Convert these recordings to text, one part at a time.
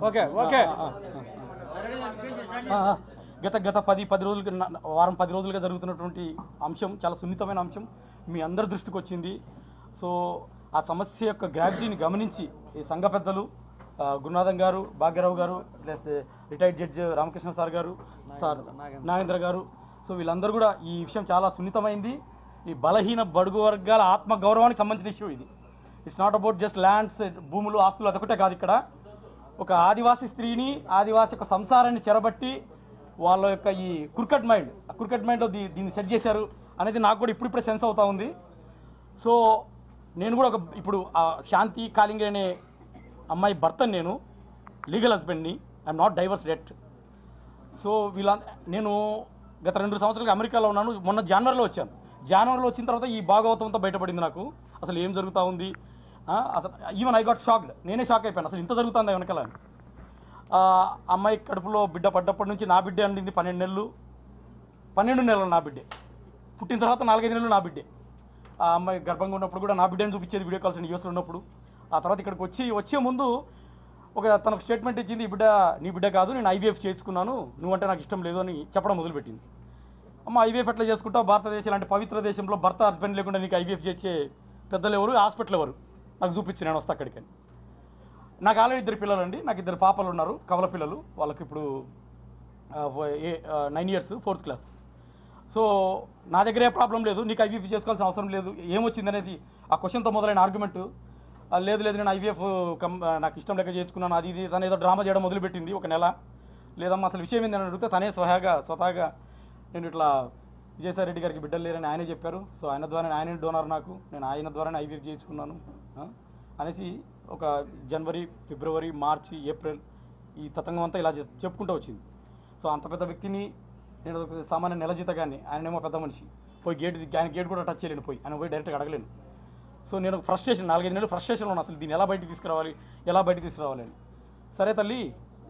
Okay okay గత 10 రోజులుగా వారం 10 రోజులుగా జరుగుతున్నటువంటి అంశం చాలా సున్నితమైన అంశం మీ అందరి దృష్టికి వచ్చింది. సో ఆ సమస్య యొక్క గ్రావిటీని గమనించి ఈ సంఘ పెద్దలు గురునాథం గారు, భాగ్యరావు గారు, plus retired judge Ramakrishna sir గారు, సార్ నాగేంద్ర గారు, సో వీళ్ళందరూ కూడా ఈ విషయం చాలా సున్నితమైంది. ఈ బలహీన బడుగు వర్గాల ఆత్మగౌరవానికి సంబంధించిన ఇష్యూ ఇది. It's not about just lands, భూములు, ఆస్తులు అదొకటే కాదు. ఇక్కడ ఒక ఆదివాసీ స్త్రీని, ఆదివాసీ యొక్క సంసారాన్ని చెరబట్టి వాళ్ళ యొక్క ఈ క్రికెట్ మైండ్లో దీన్ని సెట్ చేశారు అనేది నాకు కూడా ఇప్పుడిప్పుడే సెన్స్ అవుతా ఉంది. సో నేను కూడా ఇప్పుడు శాంతి కాలింగే అనే అమ్మాయి భర్తని, నేను లీగల్ హస్బెండ్ని, I'm not divorced. So నేను గత 2 సంవత్సరాలుగా అమెరికాలో ఉన్నాను. మొన్న జనవరిలో వచ్చాను. జనవరిలో వచ్చిన తర్వాత ఈ భాగవతంతో బయటపడింది నాకు అసలు ఏం జరుగుతూ ఉంది. అసలు ఈవెన్ ఐ గాట్ షాక్డ్. నేనే షాక్ అయిపోయాను, అసలు ఇంత జరుగుతుందా వెనకాల. అమ్మాయి కడుపులో బిడ్డ పడ్డప్పటి నుంచి నా బిడ్డే అండింది 12 నెలలు నా బిడ్డే. పుట్టిన తర్వాత 4-5 నెలలు నా బిడ్డే. ఆ అమ్మాయి గర్భంగా ఉన్నప్పుడు కూడా నా బిడ్డని చూపించేది వీడియో కాల్స్ యూఎస్లో ఉన్నప్పుడు. ఆ తర్వాత ఇక్కడికి వచ్చే ముందు తనకు స్టేట్మెంట్ ఇచ్చింది, ఈ బిడ్డ నీ బిడ్డ కాదు, నేను ఐవీఎఫ్ చేసుకున్నాను, నువ్వంటే నాకు ఇష్టం లేదు అని చెప్పడం మొదలుపెట్టింది. అమ్మ ఐవీఎఫ్ ఎట్లా చేసుకుంటావు, భారతదేశం లాంటి పవిత్ర దేశంలో భర్త హస్బెండ్ లేకుండా నీకు ఐవీఎఫ్ చేసే పెద్దలు ఎవరు, హాస్పిటల్ ఎవరు నాకు చూపించి నేను వస్తా అక్కడికి. నాకు ఆల్రెడీ 2 పిల్లలు అండి. నాకు 2 పాపలు ఉన్నారు, కవల పిల్లలు. వాళ్ళకి ఇప్పుడు 9 years, 4th class. సో నా దగ్గర ఏ ప్రాబ్లం లేదు, నీకు ఐవీఎఫ్ చేసుకోవాల్సిన అవసరం లేదు, ఏమొచ్చింది అనేది ఆ క్వశ్చన్తో మొదలైన ఆర్గ్యుమెంట్. లేదు నేను ఐవీఎఫ్ నాకు ఇష్టం లేక చేసుకున్నాను, అది ఇది తను ఏదో డ్రామా చేయడం మొదలుపెట్టింది 1 నెల. లేదమ్మా అసలు విషయం ఏందని అడిగితే తనే స్వతహాగా నేను ఇట్లా విజయసాయి రెడ్డి గారికి బిడ్డలు లేరని ఆయనే చెప్పారు. సో ఆయన ద్వారానే, ఆయనే డోనర్ నాకు, నేను ఆయన ద్వారానే ఐవీఎఫ్ చేయించుకున్నాను అనేసి ఒక జనవరి, ఫిబ్రవరి, మార్చి, ఏప్రిల్ ఈ తతంగం అంతా ఇలా చెప్పుకుంటూ వచ్చింది. సో అంత పెద్ద వ్యక్తిని నేను ఒక సామాన్య నెల జీతగాన్ని, ఆయనేమో పెద్ద మనిషి, ఆయన గేట్ కూడా టచ్ చేయలేను, ఆయన పోయి డైరెక్ట్గా అడగలేను. సో నేను ఫ్రస్ట్రేషన్, 4-5 నెలలు ఫ్రస్ట్రేషన్లో ఉన్నాను, అసలు దీన్ని ఎలా బయటికి తీసుకురావాలి అని. సరే తల్లి,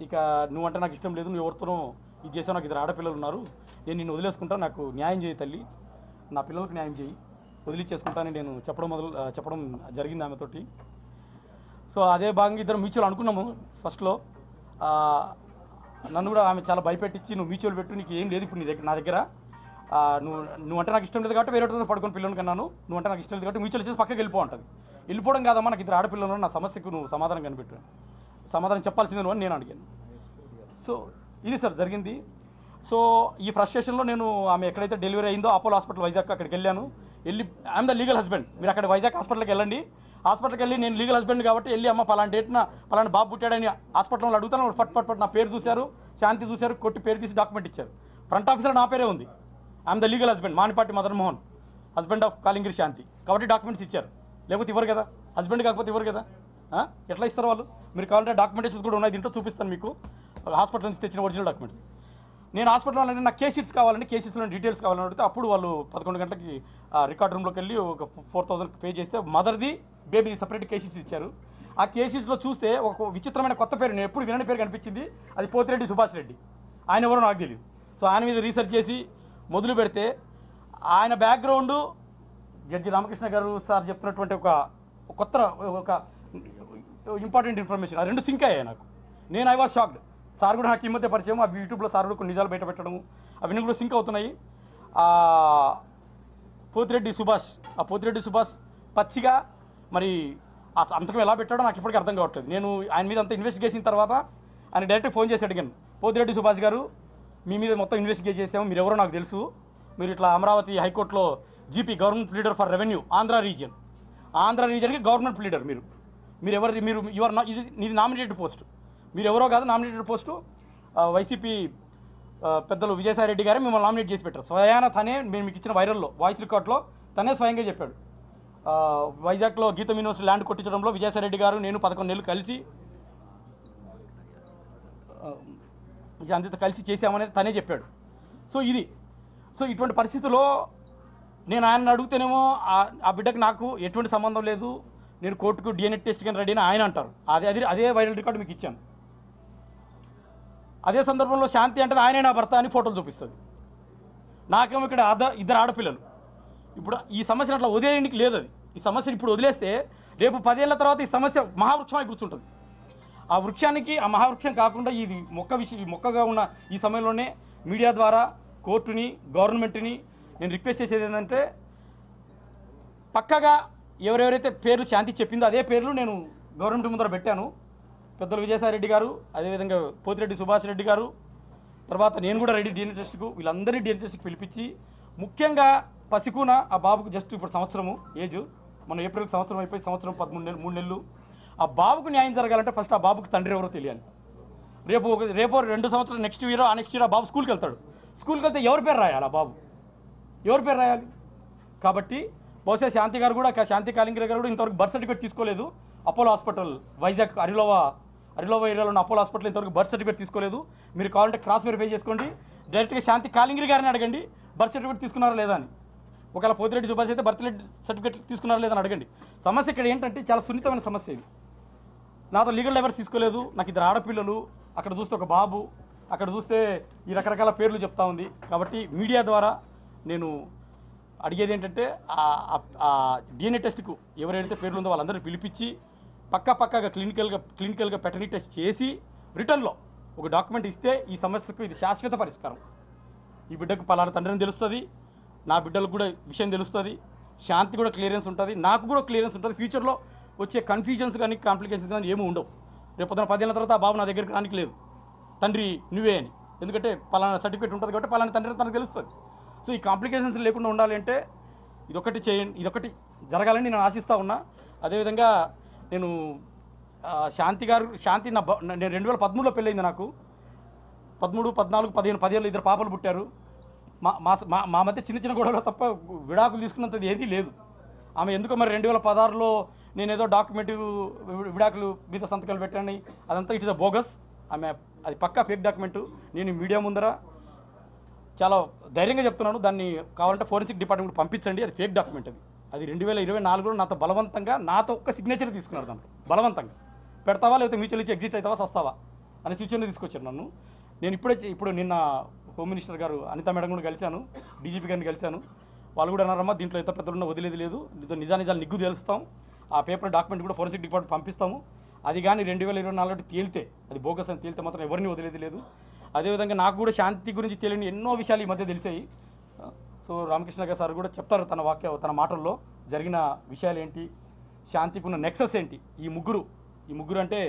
ఇక నువ్వంటే నాకు ఇష్టం లేదు, నువ్వు ఎవరితోనో ఇది చేసావు, నాకు 2 ఆడపిల్లలు ఉన్నారు, నేను నిన్ను వదిలేసుకుంటా, నాకు న్యాయం చేయి తల్లి, నా పిల్లలకు న్యాయం చేయి, వదిలిచ్చేసుకుంటానని నేను చెప్పడం జరిగింది ఆమెతోటి. సో అదే భాగంగా ఇద్దరు మ్యూచువల్ అనుకున్నాము ఫస్ట్లో. నన్ను కూడా ఆమె చాలా భయపెట్టించి, నువ్వు మ్యూచువల్ పెట్టు, నీకు ఏం లేదు ఇప్పుడు నా దగ్గర, నువ్వంటే నాకు ఇష్టం లేదు కాబట్టి వేరే పడుకొని పిల్లలు కన్నాను, నువ్వంటే నాకు ఇష్టం లేదు కాబట్టి మ్యూచువల్ చేసి పక్కకి ఉంటుంది. వెళ్ళిపోవడం కాదమ్మా, నాకు 2 ఆడపిల్లలు, నా సమస్యకు నువ్వు సమాధానం కనిపెట్టు, సమాధానం చెప్పాల్సింది నువ్వు అని నేను అడిగాను. సో ఇది సార్ జరిగింది. సో ఈ ఫ్రస్ట్రేషన్లో నేను ఆమె ఎక్కడైతే డెలివరీ అయిందో అపోలో హాస్పిటల్ వైజాగ్ అక్కడికి వెళ్ళాను. ఐఎమ్ ద లీగల్ హస్బెండ్, మీరు అక్కడ వైజాగ్ హాస్పిటల్కి వెళ్ళండి. హాస్పిటల్కి వెళ్ళి నేను లీగల్ హస్బెండ్ కాబట్టి వెళ్ళి, అమ్మ పలానా డేట్న పలానా బాబు పుట్టాడని హాస్పిటల్లో అడుగుతాను. ఫట్ నా పేరు చూశారు, శాంతి చూశారు, కొట్టి పేరు తీసి డాక్యుమెంట్ ఇచ్చారు. ఫ్రంట్ ఆఫీసర్ నా పేరే ఉంది, I'm the legal husband, Manipati Madan Mohan, husband of Kalingiri Shanti, కాబట్టి డాక్యుమెంట్స్ ఇచ్చారు. లేకపోతే ఇవ్వరు కదా, హస్బెండ్ కాకపోతే ఇవ్వరు కదా, ఎట్లా ఇస్తారు వాళ్ళు? మీరు కావాలంటే డాక్యుమెంటేషన్స్ కూడా ఉన్నాయి, దీంట్లో చూపిస్తాను మీకు, హాస్పిటల్ నుంచి తెచ్చిన ఒరిజినల్ డాక్యుమెంట్స్. నేను హాస్పిటల్లో నాకు కేస్ షీట్స్ కావాలండి, కేస్ షీట్స్లో డీటెయిల్స్ కావాలని అడిగితే అప్పుడు వాళ్ళు 11 గంటలకి రికార్డ్ రూమ్లోకి వెళ్ళి ఒక 4,000 పే చేస్తే మదర్ది బేబీది సపరేట్ కేస్ షీట్స్ ఇచ్చారు. ఆ కేస్ షీట్స్లో చూస్తే ఒక విచిత్రమైన కొత్త పేరు, నేను ఎప్పుడు వినని పేరు కనిపించింది. అది పోతిరెడ్డి సుభాష్ రెడ్డి. ఆయన ఎవరో నాకు తెలియదు. సో ఆయన మీద రీసెర్చ్ చేసి మొదలు పెడితే ఆయన బ్యాక్గ్రౌండ్ జడ్జి రామకృష్ణ గారు సార్ చెప్తున్నటువంటి ఒక ఇంపార్టెంట్ ఇన్ఫర్మేషన్, ఆ 2 సింక్ అయ్యాయి నాకు. నేను ఐ వాజ్ షాక్డ్. సార్ కూడా నాకు ఈ మధ్య పరిచయం, ఆ యూట్యూబ్లో సార్ కూడా కొన్ని నిజాలు బయట పెట్టడము అవన్నీ కూడా సింక్ అవుతున్నాయి. పోతిరెడ్డి సుభాష్ పచ్చిగా మరి ఆ సంతకం ఎలా పెట్టాడో నాకు ఇప్పటికీ అర్థం కావట్లేదు. నేను ఆయన మీద అంతా ఇన్వెస్టిగేట్ చేసిన తర్వాత ఆయన డైరెక్ట్ ఫోన్ చేసి అడిగాను, పోతిరెడ్డి సుభాష్ గారు మీ మీద మొత్తం ఇన్వెస్టిగేట్ చేసాము, మీరు ఎవరో నాకు తెలుసు, మీరు ఇట్లా అమరావతి హైకోర్టులో GP government pleader for revenue Andhra రీజియన్కి గవర్నమెంట్ ప్లీడర్, మీరు ఎవరు, ఇది నామినేటెడ్ పోస్ట్, మీరు ఎవరో కాదు, నామినేటెడ్ పోస్టు వైసీపీ పెద్దలు విజయసాయి రెడ్డి గారే మిమ్మల్ని నామినేట్ చేసి పెట్టారు. స్వయాన తనే మేము మీకు ఇచ్చిన వైరల్లో వాయిస్ రికార్డులో తనే స్వయంగా చెప్పాడు. వైజాగ్లో గీతం యూనివర్సిటీ ల్యాండ్ కొట్టించడంలో విజయసాయి రెడ్డి గారు నేను 11 నెలలు కలిసి అంతా కలిసి చేసామనేది తనే చెప్పాడు. సో ఇటువంటి పరిస్థితుల్లో నేను ఆయన అడిగితేనేమో ఆ బిడ్డకు నాకు ఎటువంటి సంబంధం లేదు, నేను కోర్టుకు DNA టెస్ట్ కానీ రెడీ అని ఆయన అంటారు. అదే వైరల్ రికార్డు మీకు ఇచ్చాను. అదే సందర్భంలో శాంతి అంటే ఆయనే నా భర్త అని ఫోటోలు చూపిస్తుంది. నాకేమో ఇక్కడ 2 ఆడపిల్లలు. ఇప్పుడు ఈ సమస్యను అట్లా వదిలేయడానికి లేదు. అది ఈ సమస్యను ఇప్పుడు వదిలేస్తే రేపు 10 ఏళ్ల తర్వాత ఈ సమస్య మహావృక్షమై కూర్చుంటుంది. ఆ వృక్షానికి ఆ మహావృక్షం కాకుండా ఇది మొక్కగా ఉన్న ఈ సమయంలోనే మీడియా ద్వారా కోర్టుని గవర్నమెంట్ని నేను రిక్వెస్ట్ చేసేది ఏంటంటే పక్కగా ఎవరెవరైతే పేర్లు శాంతి చెప్పిందో అదే పేర్లు నేను గవర్నమెంట్ ముందర పెట్టాను. పెద్దలు విజయసాయిరెడ్డి గారు, అదేవిధంగా పోతిరెడ్డి సుభాష్ రెడ్డి గారు, తర్వాత నేను కూడా రెడీ DNA టెస్ట్కు, వీళ్ళందరినీ DNA టెస్ట్కి పిలిపించి ముఖ్యంగా పసికూన ఆ బాబుకు జస్ట్ ఇప్పుడు సంవత్సరము ఏజ్, మన ఏప్రిల్కి సంవత్సరం అయిపోయి సంవత్సరం 3 నెలలు. ఆ బాబుకు న్యాయం జరగాలంటే ఫస్ట్ ఆ బాబుకి తండ్రి ఎవరో తెలియాలి. రేపు 2 సంవత్సరాలు నెక్స్ట్ ఇయర్ ఆ నెక్స్ట్ ఇయర్ ఆ బాబు స్కూల్కి వెళ్తాడు. స్కూల్కి వెళ్తే ఎవరి పేరు రాయాలి? ఆ బాబు ఎవరి పేరు రాయాలి? కాబట్టి బహుశా శాంతి గారు కూడా, శాంతి కాలింగరే గారు కూడా ఇంతవరకు బర్త్ సర్టిఫికేట్ తీసుకోలేదు. అపోలో హాస్పిటల్ వైజాగ్ అరిలోవా ఏరియాలో ఉన్న అపోలో హాస్పిటల్ ఇంతవరకు బర్త్ సర్టిఫికేట్ తీసుకోలేదు. మీరు కావాలంటే క్రాస్ వెరిఫై చేసుకోండి. డైరెక్ట్గా శాంతి కాలింగరి గారిని అడగండి బర్త్ సర్టిఫికేట్ తీసుకున్నారా లేదా అని. ఒకవేళ పోతిరెడ్డి సుభాష్ అయితే బర్త్ సర్టిఫికేట్ తీసుకున్నారా లేదని అడగండి. సమస్య ఇక్కడ ఏంటంటే చాలా సున్నితమైన సమస్య ఇది. నాతో లీగల్ డైవర్స్ తీసుకోలేదు. నాకు 2 ఆడపిల్లలు, అక్కడ చూస్తే ఒక బాబు, అక్కడ చూస్తే ఈ రకరకాల పేర్లు చెప్తా ఉంది. కాబట్టి మీడియా ద్వారా నేను అడిగేది ఏంటంటే ఆ DNA టెస్ట్కు ఎవరైతే పేర్లు ఉందో వాళ్ళందరినీ పిలిపించి పక్కాగా క్లినికల్గా పెటర్నిటీ టెస్ట్ చేసి రిటర్న్లో ఒక డాక్యుమెంట్ ఇస్తే ఈ సమస్యకు ఇది శాశ్వత పరిష్కారం. ఈ బిడ్డకు పలానా తండ్రిని తెలుస్తుంది, నా బిడ్డలకు కూడా విషయం తెలుస్తుంది, శాంతి కూడా క్లియరెన్స్ ఉంటుంది, నాకు కూడా క్లియరెన్స్ ఉంటుంది. ఫ్యూచర్లో వచ్చే కన్ఫ్యూజన్స్ కానీ కాంప్లికేషన్స్ కానీ ఏమీ ఉండవు. రేపు పొద్దున 10 ఏళ్ళ తర్వాత ఆ బాబు నా దగ్గరికి రానికి లేదు, తండ్రి నువ్వే అని. ఎందుకంటే పలానా సర్టిఫికేట్ ఉంటుంది కాబట్టి పలానా తండ్రి తనకు తెలుస్తుంది. సో ఈ కాంప్లికేషన్స్ లేకుండా ఉండాలి అంటే ఇదొకటి చేయండి, ఇదొకటి జరగాలని నేను ఆశిస్తూ ఉన్నా. అదేవిధంగా నేను శాంతి నేను 2013లో పెళ్ళయింది నాకు. 13, 14, 15, 10 ఏళ్ళు 2 పాపలు పుట్టారు. మా మధ్య చిన్న గొడవలు తప్ప విడాకులు తీసుకున్నంతది ఏదీ లేదు. ఆమె ఎందుకో మరి 2016లో నేనేదో డాక్యుమెంట్ విడాకులు మీద సంతకాలు పెట్టాను, అదంతా ఇట్ ఇస్ అ బోగస్. ఆమె అది పక్కా ఫేక్ డాక్యుమెంటు. నేను మీడియా ముందర చాలా ధైర్యంగా చెప్తున్నాను, దాన్ని కావాలంటే ఫోరెన్సిక్ డిపార్ట్మెంట్ పంపించండి. అది ఫేక్ డాక్యుమెంట్. అది 2024లో నాతో బలవంతంగా నాతో ఒక్క సిగ్నేచర్ తీసుకున్నారు. దాంట్లో బలవంతంగా పెడతావా లేకపోతే మ్యూచువల్ ఇచ్చి ఎగ్జిట్ అవుతావా సస్తావా అనే సిచ్యువేషన్ తీసుకొచ్చారు నన్ను. నేను ఇప్పుడు నిన్న హోమ్ మినిస్టర్ గారు అనితా మేడం కూడా కలిశాను, డీజీపీ గారిని కలిశాను. వాళ్ళు కూడా అన్నారమ్మా దీంట్లో ఎంత పెద్దలున్నా వదిలేది లేదు, దీంతో నిజాలు నిగ్గు తెలుస్తాం, ఆ పేపర్ డాక్యుమెంట్ కూడా ఫోరెన్సిక్ డిపార్ట్మెంట్ పంపిస్తాము. అది కానీ 2024 తేలితే, అది బోగస్ అని తేలితే మాత్రం ఎవరిని వదిలేది లేదు. అదేవిధంగా నాకు కూడా శాంతి గురించి తెలియని ఎన్నో విషయాలు ఈ మధ్య తెలిసాయి. సో రామకృష్ణ గారు సార్ కూడా చెప్తారు తన మాటల్లో జరిగిన విషయాలు ఏంటి, శాంతికి ఉన్న నెక్సెస్ ఏంటి. ఈ ముగ్గురు అంటే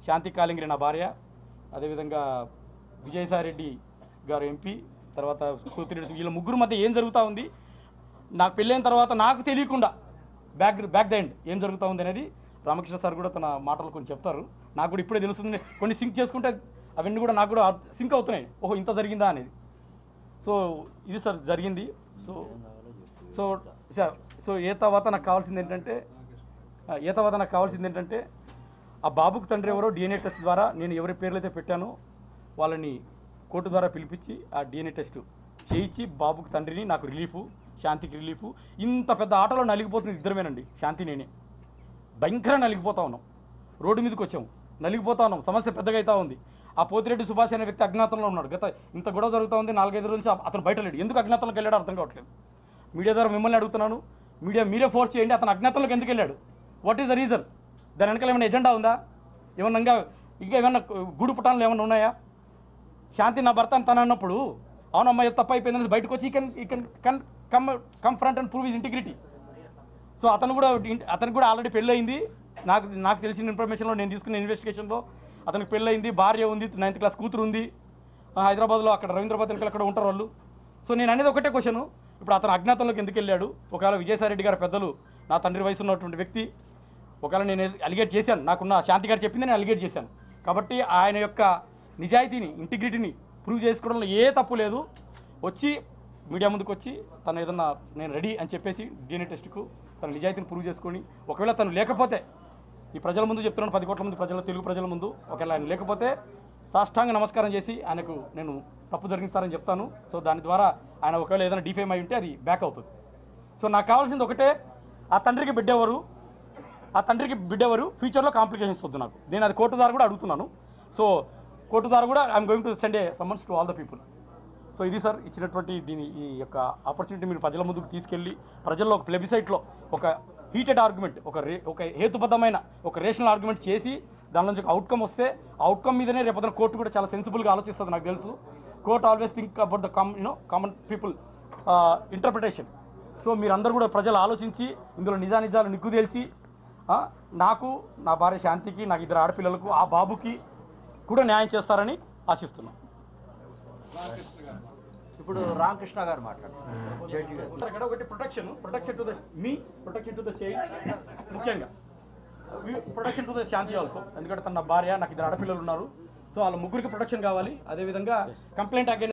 శాంతి కాలింగరి నా భార్య, అదేవిధంగా విజయసాయిరెడ్డి గారు ఎంపీ, తర్వాత పోతిరెడ్డి, వీళ్ళ ముగ్గురు మధ్య ఏం జరుగుతూ ఉంది, నాకు పెళ్ళైన తర్వాత నాకు తెలియకుండా బ్యాక్ ద ఎండ్ ఏం జరుగుతూ ఉంది అనేది రామకృష్ణ సార్ కూడా తన మాటలు కొన్ని చెప్తారు. నాకు కూడా ఇప్పుడే తెలుస్తుంది. కొన్ని సింక్ చేసుకుంటే అవన్నీ కూడా నాకు కూడా సింక్ అవుతున్నాయి, ఓహో ఇంత జరిగిందా అనేది. సో ఇది సార్ జరిగింది. సో ఏ తర్వాత నాకు కావాల్సింది ఏంటంటే ఆ బాబుకు తండ్రి ఎవరో DNA టెస్ట్ ద్వారా నేను ఎవరి పేర్లు అయితే పెట్టానో వాళ్ళని కోర్టు ద్వారా పిలిపించి ఆ DNA టెస్ట్ చేయించి బాబుకు తండ్రిని, నాకు రిలీఫు, శాంతికి రిలీఫు. ఇంత పెద్ద ఆటలో నలిగిపోతుంది ఇద్దరమేనండి, శాంతి నేనే. భయంకరంగా నలిగిపోతా ఉన్నాం, రోడ్డు మీదకి వచ్చాము, నలిగిపోతా ఉన్నాం, సమస్య పెద్దగా అవుతా ఉంది. ఆ పోతిరెడ్డి సుభాష్ అనే వ్యక్తి అజ్ఞాతంలో ఉన్నాడు. ఇంత గొడవ జరుగుతూ ఉంది, 4-5 రోజుల నుంచి అతను బయట లేడు. ఎందుకు అజ్ఞాతంలోకి వెళ్ళాడో అర్థం కావట్లేదు. మీడియా ద్వారా మిమ్మల్ని అడుగుతున్నాను, మీరే ఫోర్స్ చేయండి, అతను అజ్ఞాతంలోకి ఎందుకు వెళ్ళాడు, వాట్ ఈస్ ద రీజన్? దాని వెనకాల ఏమైనా ఎజెండా ఉందా? ఇంకా ఏమైనా గూడు పుటాన్లు ఏమైనా ఉన్నాయా? శాంతి నా భర్త అని తను అన్నప్పుడు అవునమ్మా తప్పు అయిపోయిందని బయటకు వచ్చి ఈ can come front and prove his integrity. So అతనికి కూడా ఆల్రెడీ పెళ్ళి అయింది. నాకు తెలిసిన ఇన్ఫర్మేషన్లో, నేను తీసుకున్న ఇన్వెస్టిగేషన్లో అతనికి పెళ్ళయింది, భార్య ఉంది, 9th క్లాస్ కూతురు ఉంది, హైదరాబాద్లో అక్కడ రవీంద్రబాద్ వెనకాల అక్కడ ఉంటారు వాళ్ళు. సో నేను అనేది ఒకటే క్వశ్చను, ఇప్పుడు అతను అజ్ఞాతంలోకి ఎందుకు వెళ్ళాడు? ఒకవేళ విజయసాయిరెడ్డి గారి పెద్దలు, నా తండ్రి వయసు ఉన్నటువంటి వ్యక్తి, ఒకవేళ నేను అలిగేట్ చేశాను, నాకున్న శాంతి గారు చెప్పింది నేను అలిగేట్ చేశాను. కాబట్టి ఆయన యొక్క నిజాయితీని, ఇంటిగ్రిటీని ప్రూవ్ చేసుకోవడంలో ఏ తప్పు లేదు. వచ్చి మీడియా ముందుకు వచ్చి తను ఏదన్నా నేను రెడీ అని చెప్పేసి DNA టెస్ట్కు తన నిజాయితీని ప్రూవ్ చేసుకొని, ఒకవేళ తను లేకపోతే ఈ ప్రజల ముందు చెప్తున్నాను, 10 కోట్ల మంది తెలుగు ప్రజల ముందు, ఒకవేళ ఆయన లేకపోతే సాష్టాంగ నమస్కారం చేసి ఆయనకు నేను తప్పు జరిగించారని చెప్తాను. సో దాని ద్వారా ఆయన ఒకవేళ ఏదైనా డిఫేమ్ అయి ఉంటే అది బ్యాక్ అవుతుంది. సో నాకు కావాల్సింది ఒకటే, ఆ తండ్రికి బిడ్డెవరు, ఫ్యూచర్లో కాంప్లికేషన్స్ వద్దు నాకు. నేను అది కోర్టు ద్వారా కూడా అడుగుతున్నాను. సో కోర్టు ద్వారా కూడా I'm going to send a summons to all the people. So ఇది సార్ ఇచ్చినటువంటి ఈ యొక్క ఆపర్చునిటీ మీరు ప్రజల ముందుకు తీసుకెళ్ళి, ప్రజల్లో ఒక ప్లెబిసైట్లో ఒక హీటెడ్ ఆర్గ్యుమెంట్, ఒక హేతుబద్ధమైన ఒక రేషనల్ ఆర్గ్యుమెంట్ చేసి దాని నుంచి ఒక అవుట్కమ్ వస్తే అవుట్కమ్ మీదనే రేపొద్దున కోర్టు కూడా చాలా సెన్సిబుల్గా ఆలోచిస్తుంది నాకు తెలుసు. Court always think about the common people interpretation. So మీరందరూ కూడా ప్రజలు ఆలోచించి ఇందులో నిజానిజాలు నిగ్గు తేల్చి నాకు, నా భార్య శాంతికి, నాకు 2 ఆడపిల్లలకు, ఆ బాబుకి కూడా న్యాయం చేస్తారని ఆశిస్తున్నాం. ఇప్పుడు రామకృష్ణ గారు మాట్లాడుతున్నారు. అక్కడ ఒకటి protection to the protection to the child, ముఖ్యంగా protection to the Shanti also. ఎందుకంటే తన భార్య, నాకు 2 ఆడపిల్లలు ఉన్నారు. సో వాళ్ళ ముగ్గురికి ప్రొటెక్షన్ కావాలి. అదేవిధంగా కంప్లైంట్ అగైన్